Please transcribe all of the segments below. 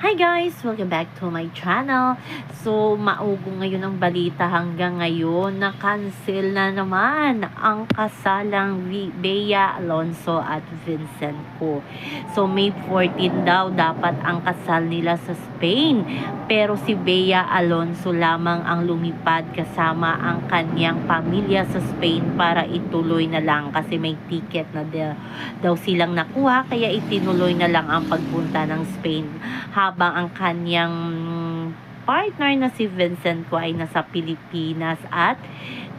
Hi guys! Welcome back to my channel. So, maugo ngayon ang balita hanggang ngayon na cancel na naman ang kasalang Bea Alonzo at Vincent Ko. So, May 14 daw dapat ang kasal nila sa Spain. Pero si Bea Alonzo lamang ang lumipad kasama ang kanyang pamilya sa Spain para ituloy na lang kasi may ticket na daw silang nakuha kaya itinuloy na lang ang pagpunta ng Spain habang ang kanyang partner na si Vincent ko ay nasa Pilipinas at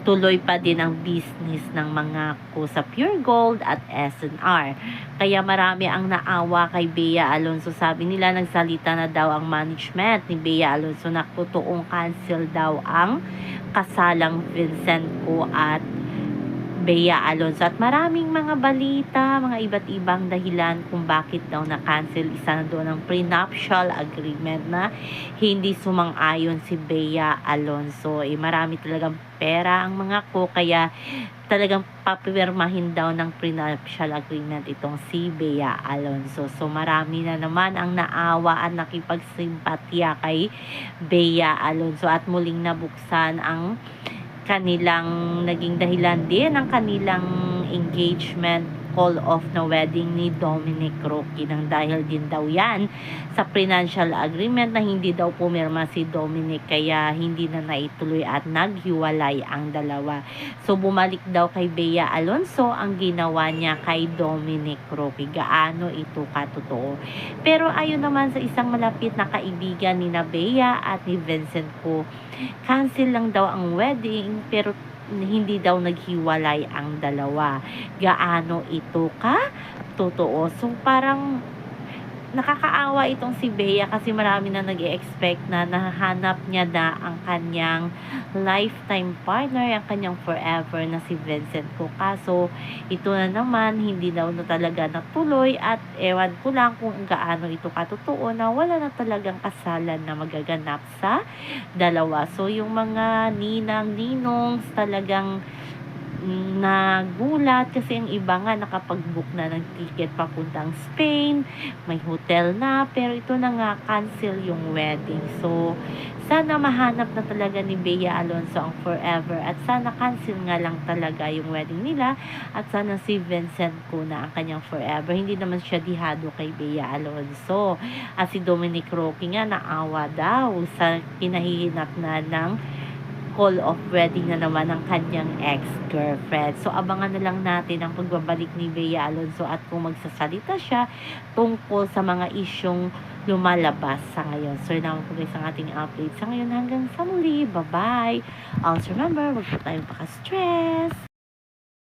tuloy pa din ang business ng mga ko sa Pure Gold at SNR. Kaya marami ang naawa kay Bea Alonzo. Sabi nila nagsalita na daw ang management ni Bea Alonzo na totoong cancel daw ang kasalang Vincent ko at Bea Alonzo at maraming mga balita, mga iba't ibang dahilan kung bakit daw na-cancel. Isa na doon ang prenuptial agreement na hindi sumang-ayon si Bea Alonzo. Marami talagang pera ang mga ko kaya talagang papirmahin daw ng prenuptial agreement itong si Bea Alonzo. So marami na naman ang naawa at nakipagsimpatya kay Bea Alonzo at muling nabuksan ang kanilang naging dahilan din ang kanilang engagement call off na wedding ni Dominic Roque nang dahil din daw yan sa financial agreement na hindi daw pumirma si Dominic kaya hindi na naituloy at naghiwalay ang dalawa. So bumalik daw kay Bea Alonzo ang ginawa niya kay Dominic Roque. Gaano ito katotoo? Pero ayon naman sa isang malapit na kaibigan ni Bea at ni Vincent ko, cancel lang daw ang wedding pero hindi daw naghiwalay ang dalawa. Gaano ito ka totoo? So parang nakakaawa itong si Bea kasi marami na nag-e-expect na nahanap niya na ang kanyang lifetime partner, ang kanyang forever na si Vincent ko. Kaso ito na naman, hindi daw na talaga natuloy at ewan ko lang kung gaano ito katotoo na wala na talagang kasalan na magaganap sa dalawa. So yung mga ninang-ninongs talagang nagulat kasi ang iba nga nakapag-book na ng ticket papuntang Spain, may hotel na, pero ito na nga cancel yung wedding. So sana mahanap na talaga ni Bea Alonzo ang forever at sana cancel nga lang talaga yung wedding nila at sana si Vincent ko na ang kanyang forever. Hindi naman siya dihado kay Bea Alonzo at si Dominic Roque nga naawa daw sa kinahihinat na ng call of wedding na naman ng kanyang ex-girlfriend. So, abangan na lang natin ang pagbabalik ni Bea Alonzo at kung magsasalita siya tungkol sa mga isyong lumalabas sa ngayon. So, yun naman po guys ang ating update sa ngayon. Hanggang sa muli. Bye-bye! Also remember, wag po tayong paka-stress.